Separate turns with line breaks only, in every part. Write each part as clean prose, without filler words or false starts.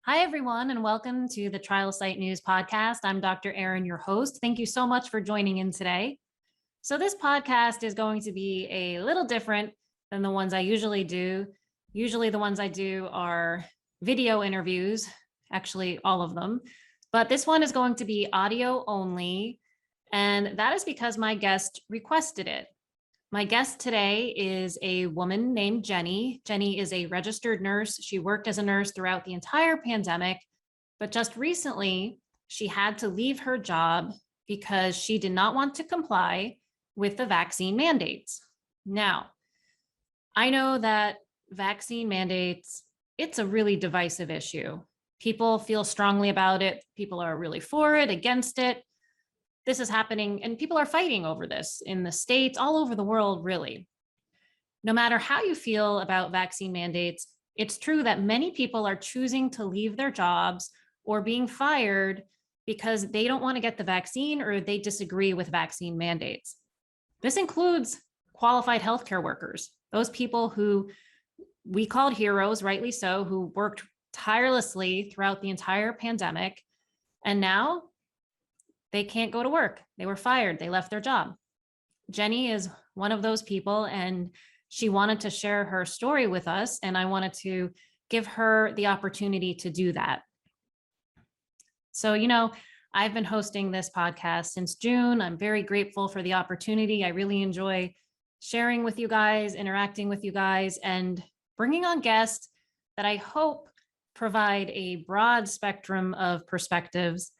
Hi, everyone, and welcome to the Trial Site News podcast. I'm Dr. Erin, your host. Thank you so much for joining in today. So this podcast is going to be a little different than the ones I usually do. Usually the ones I do are video interviews, actually all of them, but this one is going to be audio only. And that is because my guest requested it. My guest today is a woman named Jenny. Jenny is a registered nurse. She worked as a nurse throughout the entire pandemic, but just recently she had to leave her job because she did not want to comply with the vaccine mandates. Now, I know that vaccine mandates, it's a really divisive issue. People feel strongly about it. People are really for it, against it. This is happening and people are fighting over this in the States, all over the world, really. No matter how you feel about vaccine mandates, it's true that many people are choosing to leave their jobs or being fired because they don't want to get the vaccine or they disagree with vaccine mandates. This includes qualified healthcare workers, those people who we called heroes, rightly so, who worked tirelessly throughout the entire pandemic. And now they can't go to work. They were fired. They left their job. Jenny is one of those people, and she wanted to share her story with us, and I wanted to give her the opportunity to do that. So, I've been hosting this podcast since June. I'm very grateful for the opportunity. I really enjoy sharing with you guys, interacting with you guys, and bringing on guests that I hope provide a broad spectrum of perspectives.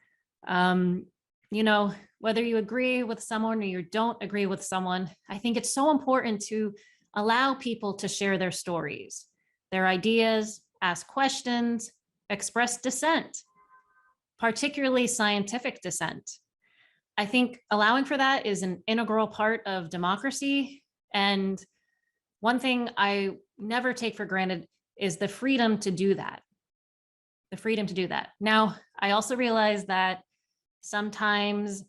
Whether you agree with someone or you don't agree with someone, I think it's so important to allow people to share their stories, their ideas, ask questions, express dissent, particularly scientific dissent. I think allowing for that is an integral part of democracy. And one thing I never take for granted is the freedom to do that. The freedom to do that. Now, I also realize that sometimes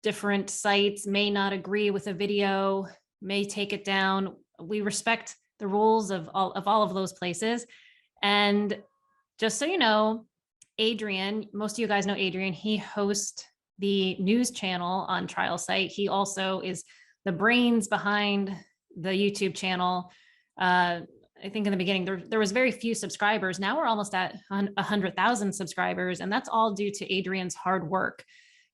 different sites may not agree with a video, may take it down. We respect the rules of all of those places. And just so you know, Adrian, most of you guys know Adrian, he hosts the news channel on Trial Site. He also is the brains behind the YouTube channel. I think in the beginning, there was very few subscribers. Now we're almost at 100,000 subscribers, and that's all due to Adrian's hard work.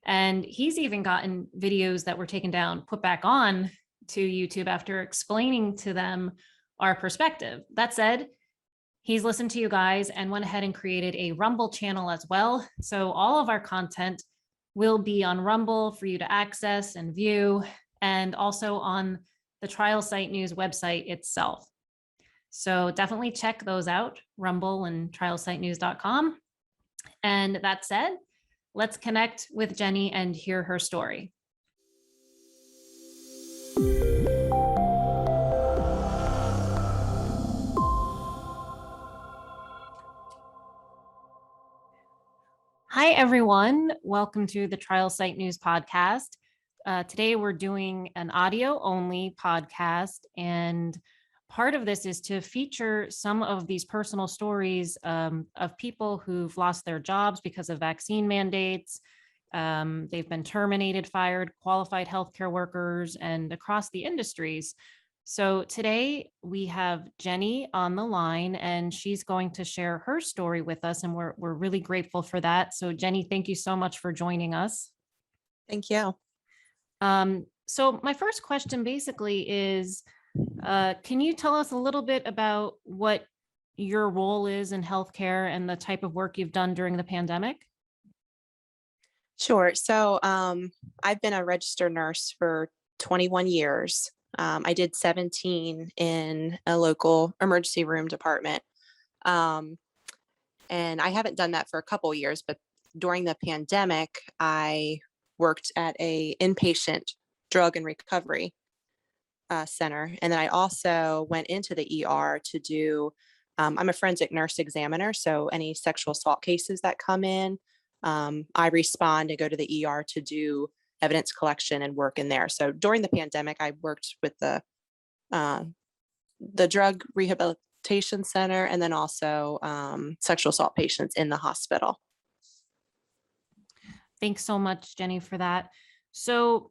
And he's even gotten videos that were taken down, put back on to YouTube after explaining to them our perspective. That said, he's listened to you guys and went ahead and created a Rumble channel as well. So all of our content will be on Rumble for you to access and view, and also on the Trial Site News website itself. So definitely check those out, Rumble and trialsitenews.com. And that said, let's connect with Jenny and hear her story. Hi, everyone. Welcome to the Trial Site News podcast. Today, we're doing an audio only podcast, and part of this is to feature some of these personal stories of people who've lost their jobs because of vaccine mandates. They've been terminated, fired, qualified healthcare workers, and across the industries. So today we have Jenny on the line, and she's going to share her story with us, and we're really grateful for that. So Jenny, thank you so much for joining us.
Thank you.
So my first question basically is, can you tell us a little bit about what your role is in healthcare and the type of work you've done during the pandemic?
Sure. So I've been a registered nurse for 21 years. I did 17 in a local emergency room department. And I haven't done that for a couple of years, but during the pandemic, I worked at a inpatient drug and recovery center. And then I also went into the ER to do, I'm a forensic nurse examiner. So any sexual assault cases that come in, I respond and go to the ER to do evidence collection and work in there. So during the pandemic, I worked with the drug rehabilitation rehabilitation center, and then also sexual assault patients in the hospital.
Thanks so much, Jenny, for that. So,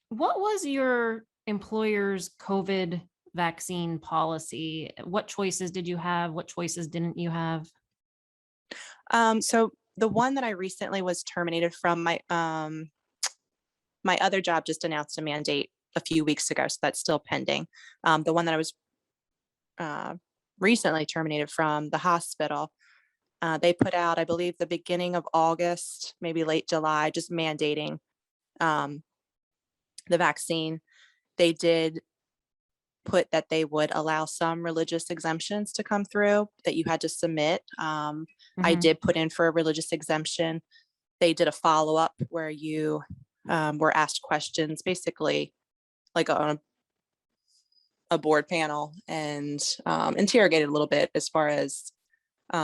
what was your employer's COVID vaccine policy? What choices did you have? What choices didn't you have?
So the one that I recently was terminated from, my other job just announced a mandate a few weeks ago, so that's still pending. The one that I was uh, recently terminated from, the hospital, they put out, I believe, the beginning of August, maybe late July, just mandating um, the vaccine. They did put that they would allow some religious exemptions to come through that you had to submit. I
Mhm.
did put in for a religious exemption. They did a follow-up where you were asked questions, basically like on a board panel, and interrogated a little bit as far as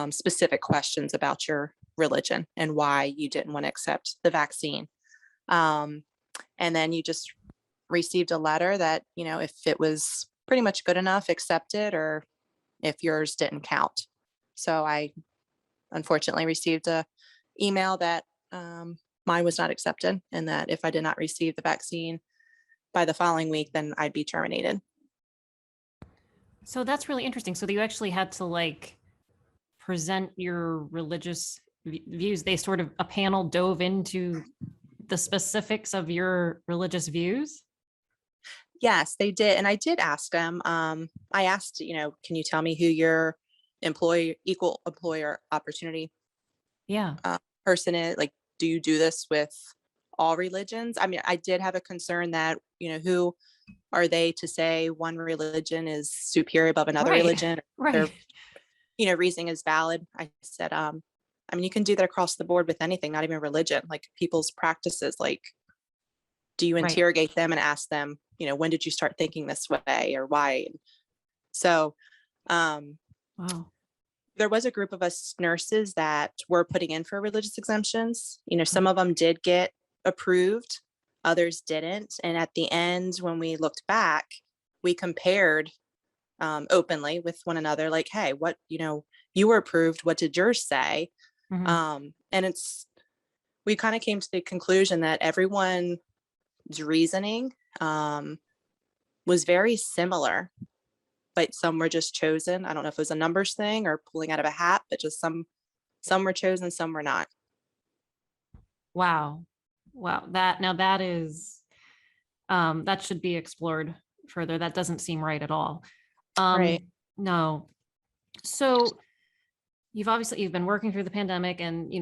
specific questions about your religion and why you didn't want to accept the vaccine. Um, and then you just received a letter that, if it was pretty much good enough, accept it, or if yours didn't count. So I unfortunately received a email that mine was not accepted, and that if I did not receive the vaccine by the following week, then I'd be terminated.
So that's really interesting. So you actually had to like present your religious views. They sort of a panel dove into the specifics of your religious views.
Yes, they did. And I did ask them, I asked, can you tell me who your equal employer opportunity
Yeah.
person is? Like, do you do this with all religions? I mean, I did have a concern that, who are they to say one religion is superior above another
Right.
religion?
Right.
Their, reasoning is valid. I said, I mean, you can do that across the board with anything, not even religion, like people's practices. Like, do you
Right.
interrogate them and ask them, when did you start thinking this way, or why? So um,
Wow.
there was a group of us nurses that were putting in for religious exemptions. Some of them did get approved, others didn't. And at the end, when we looked back, we compared openly with one another, like, hey, what, you were approved. What did yours say?
Mhm.
And we kind of came to the conclusion that everyone's reasoning was very similar, but some were just chosen. I don't know if it was a numbers thing or pulling out of a hat, but just some were chosen, some were not.
Wow. Wow. That is that should be explored further. That doesn't seem right at all.
Right.
No. So you've been working through the pandemic, and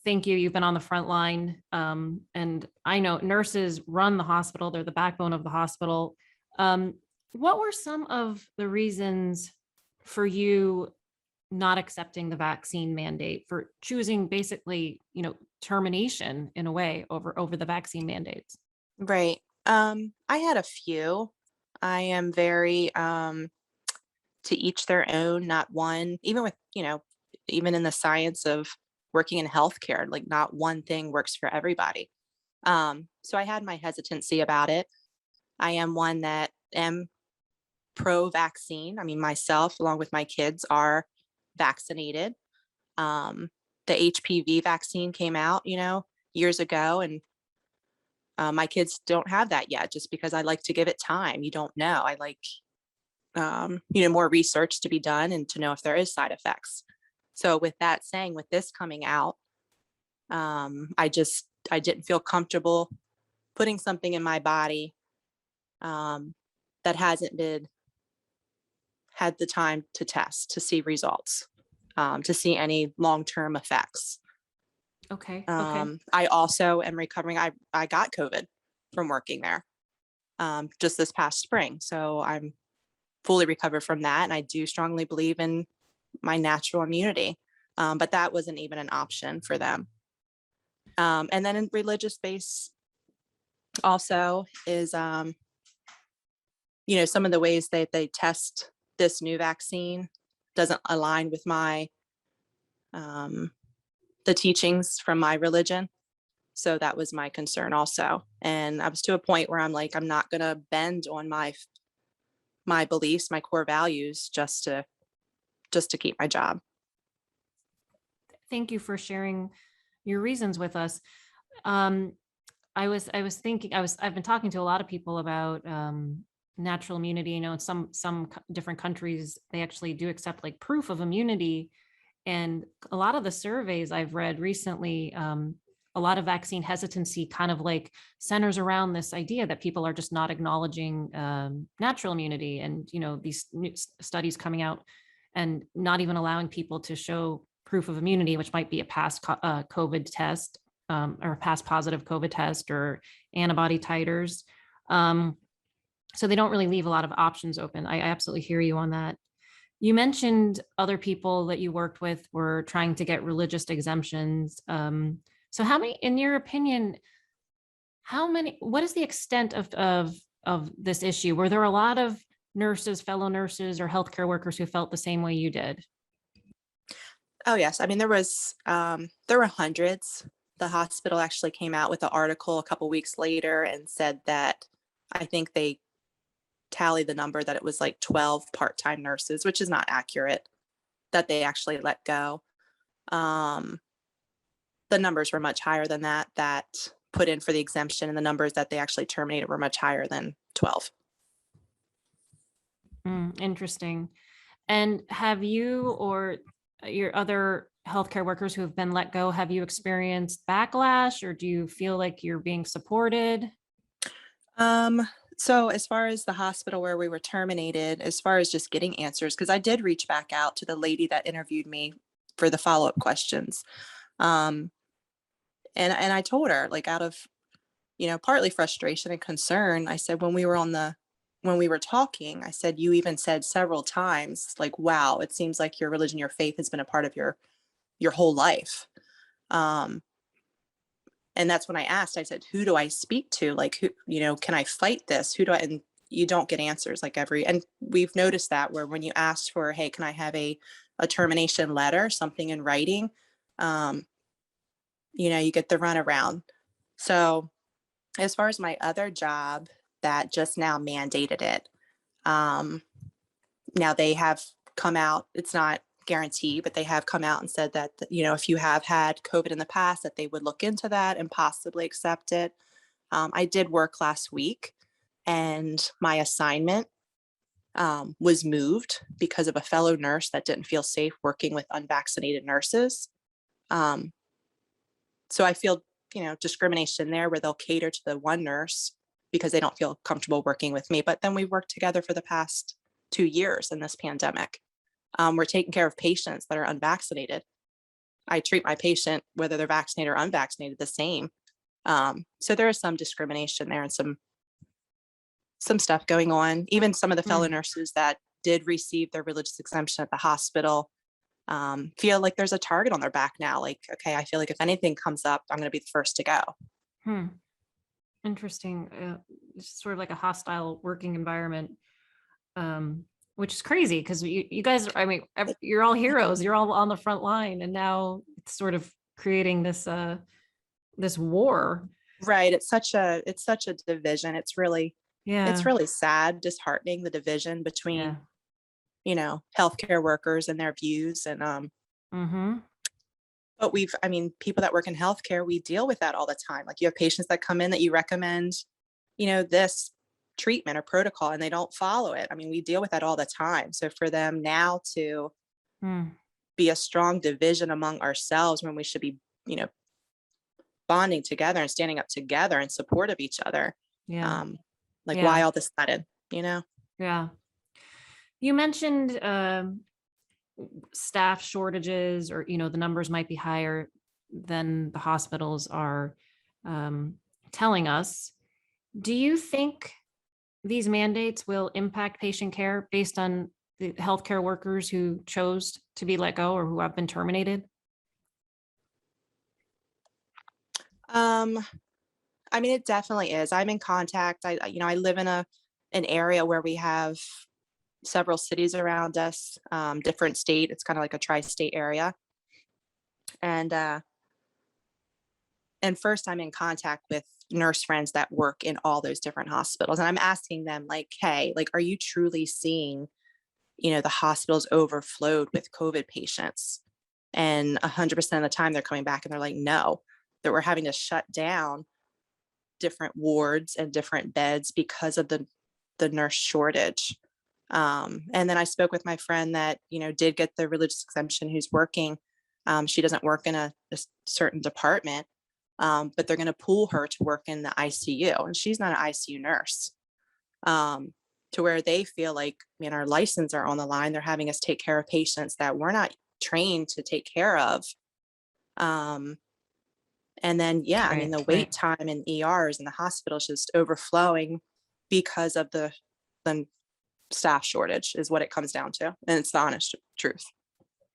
thank you, you've been on the front line, and I know nurses run the hospital, they're the backbone of the hospital. um, what were some of the reasons for you not accepting the vaccine mandate, for choosing basically termination in a way over the vaccine mandates?
Right. I had a few. I am very to each their own, not one, even with, even in the science of working in healthcare, like not one thing works for everybody. So I had my hesitancy about it. I am one that am pro vaccine. I mean, myself, along with my kids, are vaccinated. Um, the HPV vaccine came out, years ago, and my kids don't have that yet, just because I like to give it time. You don't know. I like, more research to be done and to know if there is side effects. So with that saying, with this coming out, I didn't feel comfortable putting something in my body um, that hasn't been had the time to test, to see results, to see any long-term effects.
Okay. Okay.
I also am recovering. I got COVID from working there just this past spring. So I'm fully recovered from that. And I do strongly believe in my natural immunity. But that wasn't even an option for them. And then in religious base also is, some of the ways that they test this new vaccine doesn't align with um, the teachings from my religion. So that was my concern also. And I was to a point where I'm like, I'm not going to bend on my beliefs, my core values, just to just to keep my job.
Thank you for sharing your reasons with us. Um, I was thinking, I've been talking to a lot of people about natural immunity. You know, in some different countries, they actually do accept like proof of immunity. And a lot of the surveys I've read recently, a lot of vaccine hesitancy kind of like centers around this idea that people are just not acknowledging natural immunity, and you know these new studies coming out and not even allowing people to show proof of immunity, which might be a past COVID test, or a past positive COVID test, or antibody titers. Um, so they don't really leave a lot of options open. I absolutely hear you on that. You mentioned other people that you worked with were trying to get religious exemptions. So how many, in your opinion, what is the extent of this issue? Were there a lot of nurses, fellow nurses, or healthcare workers who felt the same way you did?
Oh yes, I mean there were hundreds. The hospital actually came out with an article a couple weeks later and said that I think they tallied the number that it was like 12 part-time nurses, which is not accurate, that they actually let go. Um, the numbers were much higher than that put in for the exemption, and the numbers that they actually terminated were much higher than 12.
Interesting. And have you or your other healthcare workers who have been let go, have you experienced backlash, or do you feel like you're being supported?
So as far as the hospital where we were terminated, as far as just getting answers, because I did reach back out to the lady that interviewed me for the follow-up questions. Um, and I told her, like, out of, partly frustration and concern, I said, when we were talking, I said, you even said several times, like, wow, it seems like your religion, your faith has been a part of your whole life. Um, and that's when I asked, I said, who do I speak to? Like, who, can I fight this? Who do I, and you don't get answers like and we've noticed that where when you asked for, hey, can I have a termination letter, something in writing, um, you get the runaround. So as far as my other job that just now mandated it, um, now they have come out, it's not guaranteed, but they have come out and said that, if you have had COVID in the past, that they would look into that and possibly accept it. I did work last week, and my assignment was moved because of a fellow nurse that didn't feel safe working with unvaccinated nurses. Um, so I feel, discrimination there where they'll cater to the one nurse because they don't feel comfortable working with me. But then we worked together for the past 2 years in this pandemic. We're taking care of patients that are unvaccinated. I treat my patient, whether they're vaccinated or unvaccinated, the same. So there is some discrimination there and some stuff going on. Even some of the fellow
Mm,
nurses that did receive their religious exemption at the hospital feel like there's a target on their back now. Like, okay, I feel like if anything comes up, I'm going to be the first to go.
hmm. Interesting. It's sort of like a hostile working environment, um, which is crazy because you guys, I mean, you're all heroes. You're all on the front line, and now it's sort of creating this war.
Right. It's such a division. It's
Yeah,
really sad, disheartening, the division
yeah.
between, healthcare workers and their views. And
Mm-hmm.
but I mean, people that work in healthcare, we deal with that all the time. Like, you have patients that come in that you recommend, this treatment or protocol, and they don't follow it. I mean, we deal with that all the time. So for them now to
Mm,
be a strong division among ourselves when we should be, you know, bonding together and standing up together in support of each other.
yeah,
Um, like,
yeah,
why all this sudden, you know?
yeah. You mentioned staff shortages, or the numbers might be higher than the hospitals are um, telling us. Do you think these mandates will impact patient care based on the healthcare workers who chose to be let go or who have been terminated?
Um, I mean, it definitely is. I'm in contact. I live in an area where we have several cities around us, different state. It's kind of like a tri-state area. And first I'm in contact with nurse friends that work in all those different hospitals. And I'm asking them, like, hey, like, are you truly seeing the hospitals overflowed with COVID patients. And 100% of the time they're coming back and they're like, no, that we're having to shut down different wards and different beds because of the nurse shortage. And then I spoke with my friend that, did get the religious exemption, who's working. She doesn't work in a certain department, but they're going to pool her to work in the ICU. And she's not an ICU nurse, to where they feel like, our license are on the line. They're having us take care of patients that we're not trained to take care of. And then,
Right,
the
right.
wait time in ERs and the hospitals just overflowing because of the staff shortage is what it comes down to. And it's the honest truth.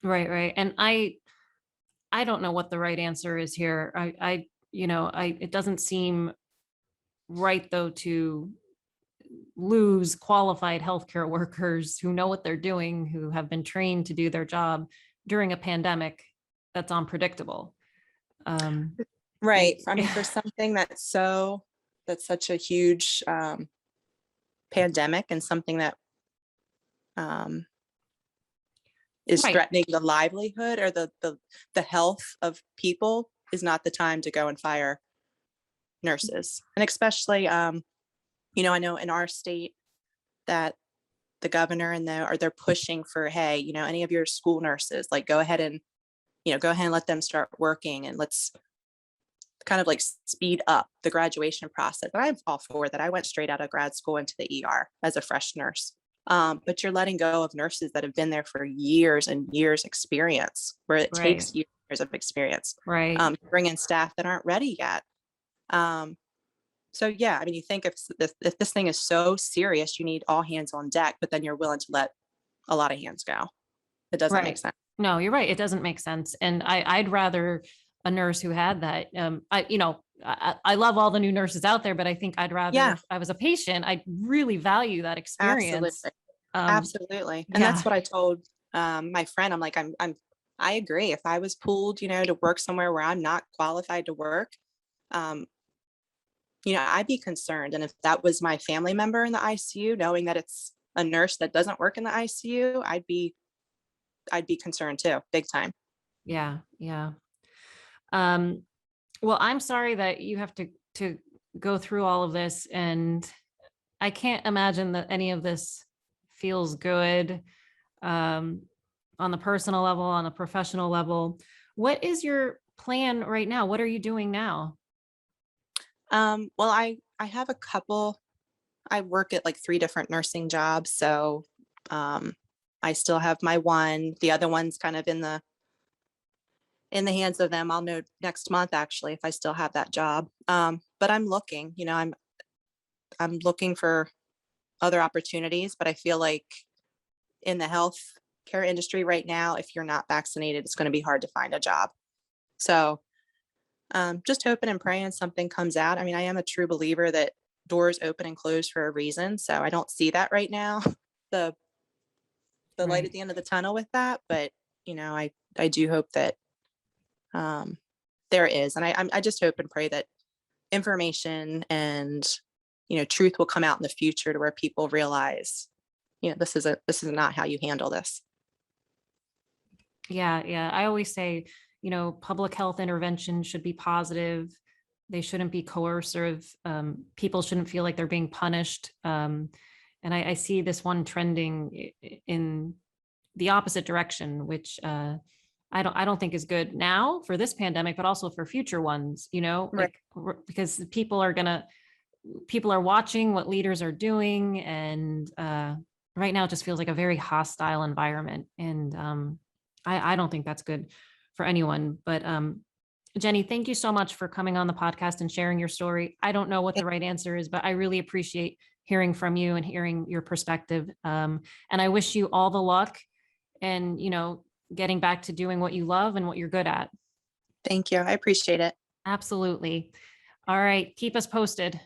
Right, right. And I don't know what the right answer is here. It doesn't seem right though to lose qualified healthcare workers who know what they're doing, who have been trained to do their job during a pandemic that's unpredictable.
Right. I mean, for something that's such a huge pandemic, and something that is
Right.
threatening the livelihood or the health of people, is not the time to go and fire nurses. And especially, I know in our state that the governor they're pushing for, hey, any of your school nurses, like go ahead and let them start working, and let's kind of like speed up the graduation process. And I'm all for that. I went straight out of grad school into the ER as a fresh nurse. But you're letting go of nurses that have been there for years and years experience, where it
Right.
takes years of experience,
Right.
to bring in staff that aren't ready yet. So yeah, I mean, you think if this thing is so serious, you need all hands on deck, but then you're willing to let a lot of hands go. It doesn't make
Right.
sense.
No, you're right. It doesn't make sense. And I'd rather a nurse who had that. I love all the new nurses out there, but I think I'd rather,
Yeah,
if I was a patient, I'd really value that experience.
absolutely.
Um,
Absolutely. And
yeah,
that's what I told my friend. I'm like, I agree. If I was pulled, to work somewhere where I'm not qualified to work, um, I'd be concerned. And if that was my family member in the ICU, knowing that it's a nurse that doesn't work in the ICU, I'd be concerned too, big time.
yeah, yeah. Um, well, I'm sorry that you have to go through all of this, and I can't imagine that any of this feels good, um, on the personal level, on the professional level. What is your plan right now? What are you doing now?
Well, I have a couple. I work at like 3 different nursing jobs, so I still have my one. The other one's kind of in the hands of them. I'll know next month actually if I still have that job. But I'm looking. I'm looking for other opportunities, but I feel like in the health care industry right now, if you're not vaccinated, it's going to be hard to find a job. So just hoping and praying something comes out. I mean, I am a true believer that doors open and close for a reason. So I don't see that right now, the light at
Right.
the end of the tunnel with that. But I do hope that there is, and I just hope and pray that information and truth will come out in the future, to where people realize, this is not how you handle this.
Yeah, yeah. I always say, public health intervention should be positive. They shouldn't be coercive. People shouldn't feel like they're being punished. And I see this one trending in the opposite direction, which I don't think is good now for this pandemic, but also for future ones.
Right.
Because people are watching what leaders are doing, and right now it just feels like a very hostile environment, and I don't think that's good for anyone. But Jenny, thank you so much for coming on the podcast and sharing your story. I don't know what the right answer is, but I really appreciate hearing from you and hearing your perspective. And I wish you all the luck, and getting back to doing what you love and what you're good at.
Thank you. I appreciate it.
Absolutely. All right, keep us posted.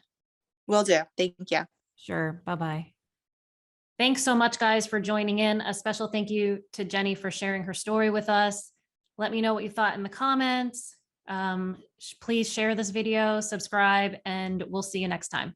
Will do. Thank you.
Sure. Bye-bye. Thanks so much, guys, for joining in. A special thank you to Jenny for sharing her story with us. Let me know what you thought in the comments. Please share this video, subscribe, and we'll see you next time.